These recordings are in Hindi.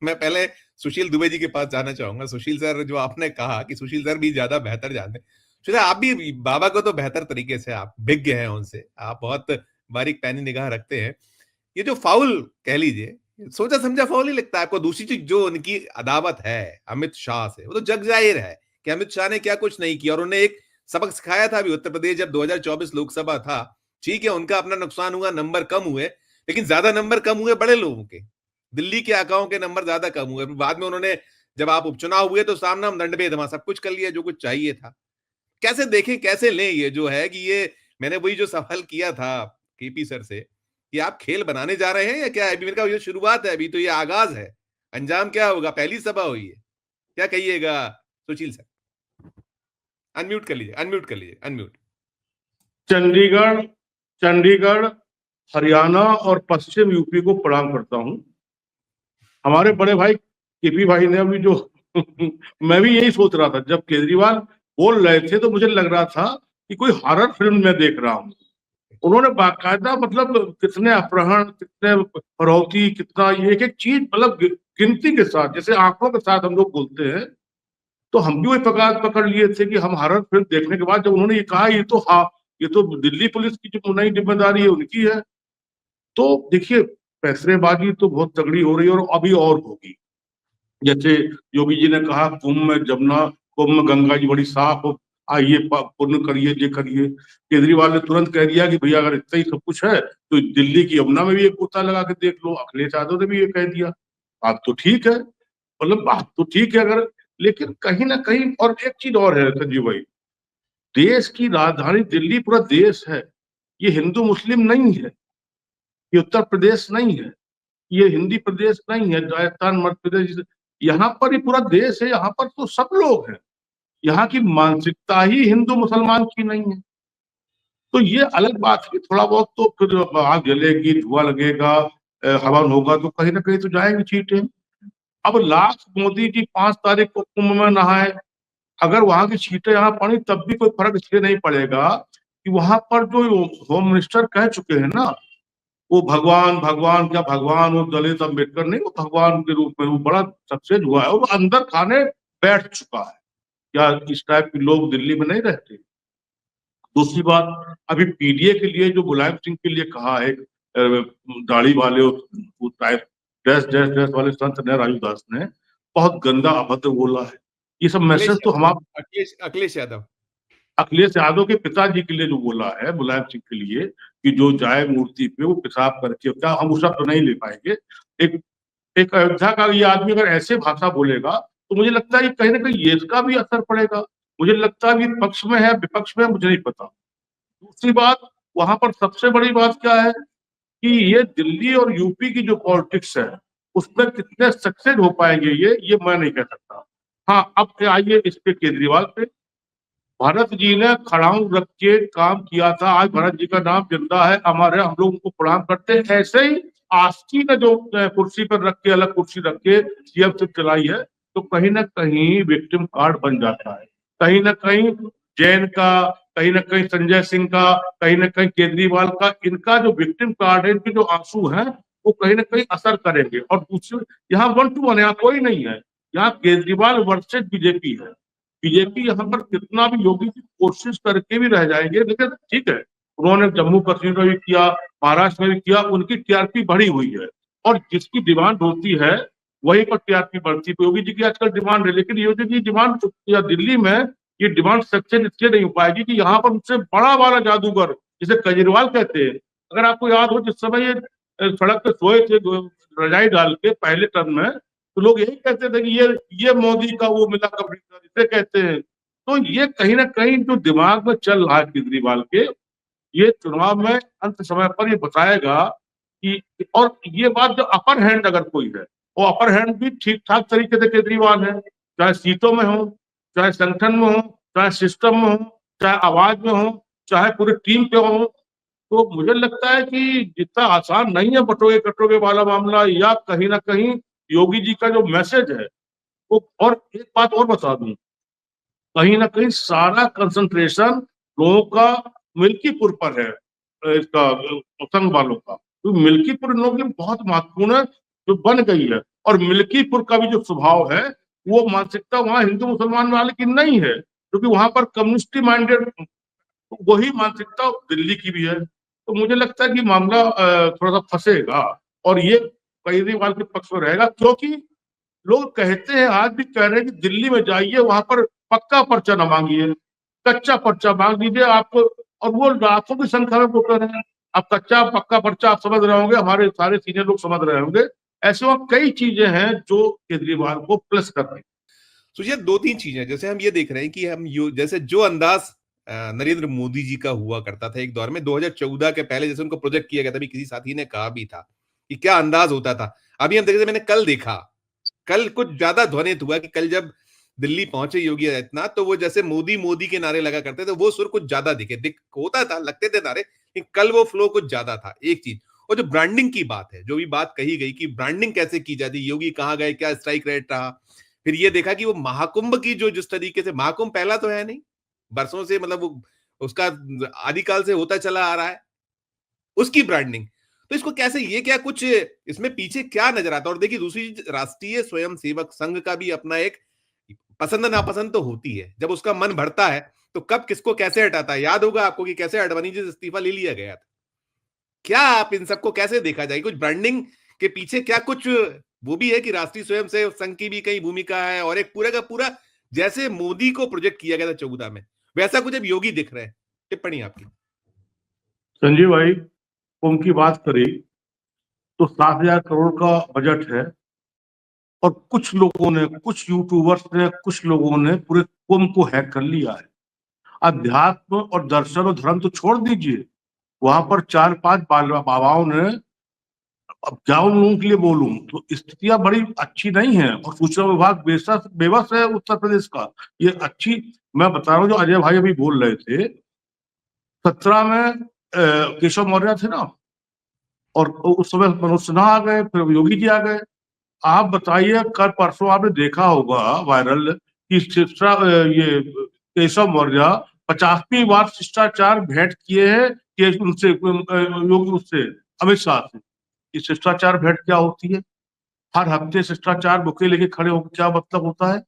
मैं पहले सुशील दुबे जी के पास जाना चाहूंगा। सुशील सर, जो आपने कहा कि सुशील सर भी ज्यादा बेहतर जानते हैं, सुशील आप भी बाबा को तो बेहतर तरीके से आप विज्ञ हैं उनसे, आप बहुत बारीक पैनी निगाह रखते हैं। ये जो फाउल कह लीजिए, सोचा समझा फाउल ही लगता है आपको? दूसरी चीज, जो उनकी अदावत है अमित शाह से, वो तो जग जाहिर है कि अमित शाह ने क्या कुछ नहीं किया, और उन्हें एक सबक सिखाया था अभी उत्तर प्रदेश जब 2024 लोकसभा था। ठीक है, उनका अपना नुकसान हुआ, नंबर कम हुए, लेकिन ज्यादा नंबर कम हुए बड़े लोगों के, दिल्ली के आकाओं के नंबर ज्यादा कम हुए। बाद में उन्होंने, जब आप उपचुनाव हुए तो सामना हम दंडभेद, वहां सब कुछ कर लिया जो कुछ चाहिए था। कैसे देखें, कैसे लें ये जो है कि ये, मैंने वही जो सवाल किया था केपी सर से, कि आप खेल बनाने जा रहे हैं या क्या है? अभी मेरे का ये शुरुआत है, अभी तो ये आगाज है, अंजाम क्या होगा? पहली सभा हुई है, क्या कहिएगा सुशील सर? अनम्यूट कर लीजिए, अनम्यूट कर लीजिए, अनम्यूट। चंडीगढ़ चंडीगढ़ हरियाणा और पश्चिम यूपी को प्रणाम करता हूं। हमारे बड़े भाई केपी भाई ने अभी जो मैं भी यही सोच रहा था जब केजरीवाल बोल रहे थे, तो मुझे लग रहा था कि कोई हॉरर फिल्म में देख रहा हूं। उन्होंने बाकायदा मतलब कितने अपहरण, कितने फरौती, कितना ये एक एक चीज मतलब गिनती के साथ, जैसे आंकड़ों के साथ हम लोग बोलते हैं। तो हम भी वही पकड़ लिए थे कि हम हॉरर फिल्म देखने के बाद जब उन्होंने ये कहा, ये तो हाँ, ये तो दिल्ली पुलिस की जो नई जिम्मेदारी है उनकी है। तो देखिए, पैसरेबाजी तो बहुत तगड़ी हो रही है और अभी और होगी। जैसे योगी जी ने कहा कुंभ में गंगा जी बड़ी साफ हो, आइए पुण्य करिए, ये करिए। केजरीवाल ने तुरंत कह दिया कि भैया अगर इतना ही सब कुछ है तो दिल्ली की यमुना में भी एक गोता लगा के देख लो। अखिलेश यादव ने भी ये कह दिया। बात तो ठीक है, मतलब बात तो ठीक है, अगर लेकिन कहीं ना कहीं और एक चीज और है संजीव भाई, देश की राजधानी दिल्ली पूरा देश है। ये हिंदू मुस्लिम नहीं है, ये उत्तर प्रदेश नहीं है, ये हिंदी प्रदेश नहीं है, राजस्थान मध्य प्रदेश, यहाँ पर ये पूरा देश है। यहाँ पर तो सब लोग हैं। यहाँ की मानसिकता ही हिंदू मुसलमान की नहीं है। तो ये अलग बात है, थोड़ा बहुत तो फिर आग जलेगी, धुआं लगेगा, हवन होगा, तो कहीं ना कहीं तो जाएंगी चीटें। अब लाख मोदी जी 5 तारीख को कुंभ में नहाए, अगर वहां की सीटें यहाँ पड़ी तब भी कोई फर्क इसलिए नहीं पड़ेगा कि वहां पर जो होम मिनिस्टर कह चुके हैं ना, वो भगवान भगवान, क्या भगवान, वो दलित अम्बेडकर नहीं, वो भगवान के रूप में वो बड़ा सक्सेस हुआ है, वो अंदर खाने बैठ चुका है। क्या इस टाइप के लोग दिल्ली में नहीं रहते? दूसरी बात, अभी पीडीए के लिए जो मुलायम सिंह के लिए कहा है, दाढ़ी वाले वो टाइप ड्रेस ड्रेस ड्रेस वाले संत ने, राजू दास ने बहुत गंदा अभद्र बोला है। ये सब मैसेज तो हम अखिलेश यादव, अखिलेश यादव के पिताजी के लिए जो बोला है मुलायम सिंह के लिए, कि जो जाए मूर्ति पे वो पेशाब करके, क्या हम उस शब्द नहीं ले पाएंगे। एक एक अयोध्या का ये आदमी अगर ऐसे भाषा बोलेगा तो मुझे लगता है कि कहीं ना कहीं ये इसका भी असर पड़ेगा। मुझे लगता है कि पक्ष में है विपक्ष में मुझे नहीं पता। दूसरी बात, वहां पर सबसे बड़ी बात क्या है कि ये दिल्ली और यूपी की जो पॉलिटिक्स है उसमें कितने सक्सेस हो पाएंगे ये मैं नहीं कह सकता। हाँ, अब आइए इस पे केजरीवाल पे। भरत जी ने खड़ाऊ रख के काम किया था, आज भरत जी का नाम जिंदा है, अमर है, हम लोग उनको प्रणाम करते हैं। ऐसे ही आस्ती ने जो कुर्सी पर रख के, अलग कुर्सी रख के सीएम सिर्फ चलाई है, तो कहीं ना कहीं विक्टिम कार्ड बन जाता है। कहीं ना कहीं जैन का, कहीं ना कहीं संजय सिंह का, कहीं ना कहीं केजरीवाल का, इनका जो विक्टिम कार्ड है, इनके जो आंसू हैं, वो कहीं ना कहीं असर करेंगे। और दूसरे, यहाँ 1 to 1, यहाँ कोई नहीं है, यहाँ केजरीवाल वर्सेज बीजेपी है। बीजेपी यहाँ पर कितना भी योगी की कोशिश करके भी रह जाएंगे, लेकिन ठीक है, उन्होंने जम्मू कश्मीर में भी किया, महाराष्ट्र में भी किया, उनकी टीआरपी बढ़ी हुई है। और जिसकी डिमांड होती है वहीं पर टीआरपी बढ़ती है। योगी जी की आजकल डिमांड है, लेकिन योगी जी डिमांड या दिल्ली में ये डिमांड सक्सेस इसलिए नहीं हो पाएगी कि यहाँ पर उनसे बड़ा वाला जादूगर, जिसे केजरीवाल कहते हैं। अगर आपको याद हो, जिस समय ये सड़क पे सोए थे रजाई डाल के पहले टर्म में, तो लोग यही कहते थे कि ये मोदी का वो मिला कबरीदार इसे कहते हैं। तो ये कहीं ना कहीं जो दिमाग में चल रहा है केजरीवाल के, ये चुनाव में अंत समय पर ये बताएगा कि, और ये बात जो अपर हैंड अगर कोई है, वो अपर हैंड भी ठीक ठाक तरीके से केजरीवाल है, चाहे सीटों में हो, चाहे संगठन में हो, चाहे सिस्टम में हो, चाहे आवाज में हो, चाहे पूरी टीम पे हो। तो मुझे लगता है कि जितना आसान नहीं है बटोगे कटोगे वाला मामला, या कहीं ना कहीं योगी जी का जो मैसेज है वो। और एक बात और बता दूं, कहीं ना कहीं सारा कंसंट्रेशन लोगों का मिल्कीपुर पर है, इसका संघ वालों का। तो मिल्कीपुर इन लोगों के लिए बहुत महत्वपूर्ण है। जो बन गई है। और मिल्कीपुर का भी जो स्वभाव है, वो मानसिकता वहां हिंदू मुसलमान वाले की नहीं है, क्योंकि वहां पर कम्युनिस्ट माइंडेड वही मानसिकता दिल्ली की भी है। तो मुझे लगता है कि मामला थोड़ा सा फंसेगा, और ये केजरीवाल के पक्ष में रहेगा, क्योंकि लोग कहते हैं, आज भी कह रहे हैं कि दिल्ली में जाइए, वहां पर पक्का पर्चा न मांगिए, कच्चा पर्चा मांग दीजिए आपको। और वो लाखों की संख्या में वोटर हैं। अब कच्चा पक्का पर्चा आप समझ रहे होंगे, हमारे सारे सीनियर लोग समझ रहे होंगे। ऐसे वहां कई चीजें हैं जो केजरीवाल को प्लस कर रही हैं। तो ये दो तीन चीजें, जैसे हम ये देख रहे हैं कि जैसे जो अंदाज नरेंद्र मोदी जी का हुआ करता था एक दौर में 2014 के पहले, जैसे उनको प्रोजेक्ट किया गया था, भी किसी साथी ने कहा भी था कि क्या अंदाज होता था। अभी हम देखते, मैंने कल देखा, कल कुछ ज्यादा ध्वनित हुआ कि कल जब दिल्ली पहुंचे योगी आदित्यनाथ, तो वो जैसे मोदी मोदी के नारे लगा करते थे, वो सुर कुछ ज्यादा दिख होता था, लगते थे नारे, लेकिन कल वो फ्लो कुछ ज्यादा था, एक चीज। और जो ब्रांडिंग की बात है, जो भी बात कही गई कि ब्रांडिंग कैसे की जाती, योगी कहाँ गए, क्या स्ट्राइक रेट रहा, फिर ये देखा कि वो महाकुंभ की जो जिस तरीके से, महाकुंभ पहला तो है नहीं, बरसों से, मतलब वो उसका आदिकाल से होता चला आ रहा है, उसकी ब्रांडिंग। तो इसको कैसे, ये क्या कुछ इसमें पीछे क्या नजर आता है। और देखिए दूसरी चीज, राष्ट्रीय स्वयंसेवक संघ का भी अपना एक पसंद नापसंद तो होती है, जब उसका मन भरता है तो कब किसको कैसे हटाता है। याद होगा आपको कि कैसे अडवाणी जी से इस्तीफा ले लिया गया था। क्या आप इन सबको कैसे देखा जाए, कुछ ब्रांडिंग के पीछे क्या कुछ वो भी है कि राष्ट्रीय स्वयंसेवक संघ की भी कई भूमिका है, और एक पूरा का पूरा जैसे मोदी को प्रोजेक्ट किया गया था 14 में, वैसा कुछ अब योगी दिख रहे हैं। टिप्पणी आपकी। संजीव भाई, कुंभ की बात करी तो 7,000 करोड़ का बजट है, और कुछ लोगों ने, कुछ यूट्यूबर्स ने, कुछ लोगों ने पूरे कुंभ को हैक कर लिया है। अध्यात्म और दर्शन और धर्म तो छोड़ दीजिए, वहां पर 4-5 बाबाओं ने, अब क्या उन लोगों के लिए बोलूं, तो स्थितियां बड़ी अच्छी नहीं है। और सूचना विभाग बेबस है उत्तर प्रदेश का। ये अच्छी, मैं बता रहा हूँ, जो अजय भाई अभी बोल रहे थे, 17 में केशव मौर्य थे ना, और उस समय मनोज सिन्हा आ गए, फिर योगी जी आ गए। आप बताइए, कल परसों आपने देखा होगा वायरल कि ये केशव मौर्य 50वीं बार शिष्टाचार भेंट किए हैं कि उनसे योगी, उससे अमित शाह से। ये शिष्टाचार भेंट क्या होती है? हर हफ्ते शिष्टाचार बुके लेके खड़े होकर क्या मतलब होता है?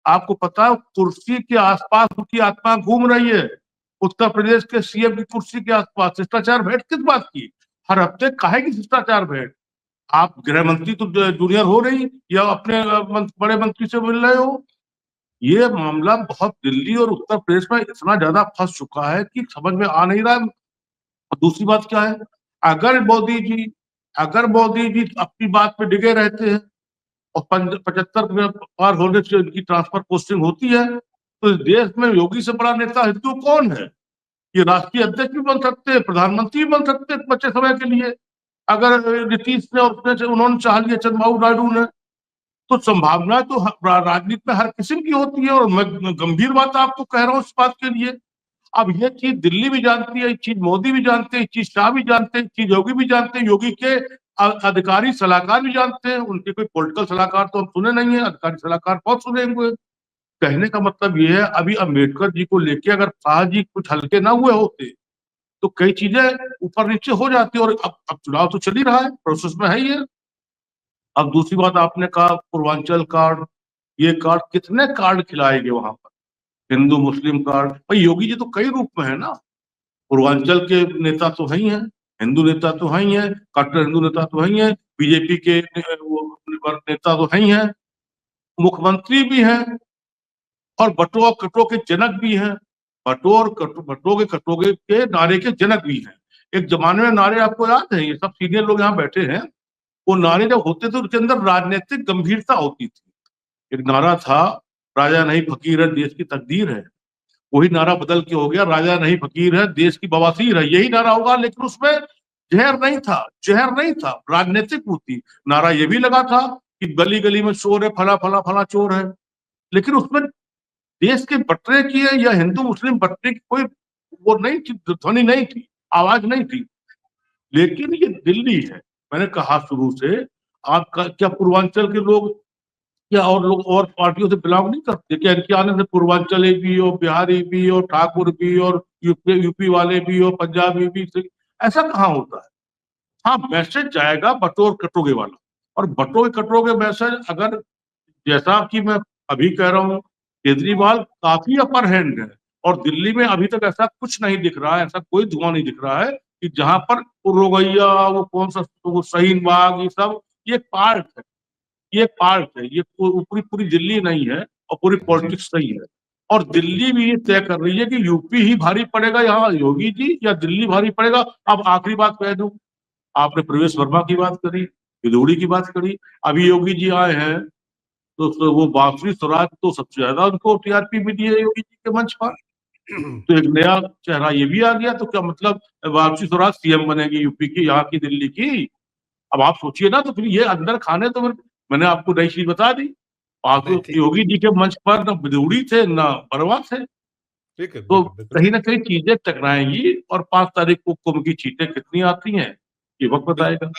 आपको पता है, कुर्सी के आसपास उनकी आत्मा घूम रही है। उत्तर प्रदेश के सीएम की कुर्सी के आसपास शिष्टाचार भेंट किस बात की? हर हफ्ते काहे की शिष्टाचार भेंट? आप गृह मंत्री तो जूनियर हो रही, या अपने बड़े मंत्री से मिल रहे हो? ये मामला बहुत दिल्ली और उत्तर प्रदेश में इतना ज्यादा फंस चुका है कि समझ में आ नहीं रहा है। और दूसरी बात क्या है, अगर मोदी जी अगर मोदी जी अपनी बात पे डिगे रहते हैं, और 75 पार होने से उनकी ट्रांसफर पोस्टिंग होती है, तो इस देश में योगी से बड़ा नेता हिंदू कौन है? ये राष्ट्रीय अध्यक्ष भी बन सकते हैं, प्रधानमंत्री भी बन सकते हैं बच्चे समय के लिए। अगर नीतीश ने, उन्होंने चाह लिया, चंद्रबाबू नायडू ने, तो संभावना तो राजनीति में हर किस्म की होती है। और मैं गंभीर बात आपको कह रहा हूँ इस बात के लिए। अब ये चीज दिल्ली भी जानती है, ये चीज मोदी भी जानते हैं, ये चीज शाह भी जानते हैं, ये चीज योगी भी जानते हैं, योगी के अधिकारी सलाहकार भी जानते हैं। उनके कोई पॉलिटिकल सलाहकार तो हम सुने नहीं है, अधिकारी सलाहकार बहुत सुने हुए। कहने का मतलब ये है, अभी अम्बेडकर जी को लेके अगर शाह जी कुछ हल्के ना हुए होते, तो कई चीजें ऊपर नीचे हो जाती। और अब चुनाव तो चल ही रहा है, प्रोसेस में है ये। अब दूसरी बात, आपने कहा पूर्वांचल कार्ड, ये कार्ड, कितने कार्ड खिलाए गए वहां पर? हिंदू मुस्लिम कार्ड, भाई योगी जी तो कई रूप में है ना। पूर्वांचल के नेता तो है ही हैं, हिंदू नेता तो है ही हैं, कट्टर हिंदू नेता तो है ही हैं, बीजेपी के वो नेता तो है ही हैं, मुख्यमंत्री भी हैं, और बटो कटो के जनक भी हैं। बटो के नारे के जनक भी हैं। एक जमाने में नारे, आपको याद है, ये सब सीनियर लोग यहाँ बैठे हैं, वो नारे जब होते थे उनके अंदर राजनीतिक गंभीरता होती थी। एक नारा था, राजा नहीं फकीर है देश की तकदीर है। वही नारा बदल के हो गया, राजा नहीं फकीर है देश की बवासीर है। यही नारा होगा, लेकिन उसमें जहर नहीं था, जहर नहीं था, राजनीतिक होती। नारा ये भी लगा था कि गली गली में चोर है, फला फला फला चोर है, लेकिन उसमें देश के बटने की है या हिंदू मुस्लिम बटने की कोई वो नहीं थी, ध्वनि नहीं थी, आवाज नहीं थी। लेकिन ये दिल्ली है, मैंने कहा शुरू से, आपका क्या पूर्वांचल के लोग या और लोग और पार्टियों से बिलोंग नहीं करते? क्या इनके आने से पूर्वांचली भी हो, बिहारी भी हो, ठाकुर भी, और यूपी वाले भी हो, पंजाबी भी? ऐसा कहाँ होता है? हाँ, मैसेज जाएगा बटोर कटोगे वाला, और बटों के कटरों के मैसेज, अगर जैसा कि मैं अभी कह रहा हूँ, केजरीवाल काफी अपर हैंड है और दिल्ली में अभी तक ऐसा कुछ नहीं दिख रहा है, ऐसा कोई धुआं नहीं दिख रहा है कि जहां पर वो रोगैया, वो कौन सा, वो शाहीन बाग, ये सब, ये पार्ट है, ये पार्ट है, ये पूरी पूरी दिल्ली नहीं है और पूरी जी पॉलिटिक्स नहीं है। और बिल्कुल दिल्ली भी ये तय कर रही है कि यूपी ही भारी पड़ेगा यहाँ योगी जी, या दिल्ली भारी पड़ेगा। अब आखिरी बात कह दूं, आपने प्रवेश वर्मा की बात करी, भिदौड़ी की बात करी, अभी योगी जी आए हैं तो वो बांसुरी स्वराज तो सबसे ज्यादा उनको टीआरपी मिली है योगी जी के मंच पर। तो एक नया चेहरा ये भी आ गया, तो क्या मतलब बांसुरी स्वराज सीएम बनेगी यूपी की, यहाँ की, दिल्ली की? अब आप सोचिए ना, तो फिर ये अंदर खाने, तो फिर मैंने आपको नई चीज बता दी। नहीं ठीक योगी जी के मंच पर न भिदौड़ी थे न वर्मा थे। ठीक है तो बिल्कुल बिल्कुल कहीं ना कहीं चीजें टकराएंगी और 5 तारीख को कुंभ की छींटें कितनी आती हैं, ये वक्त बिल्कुल बताएगा।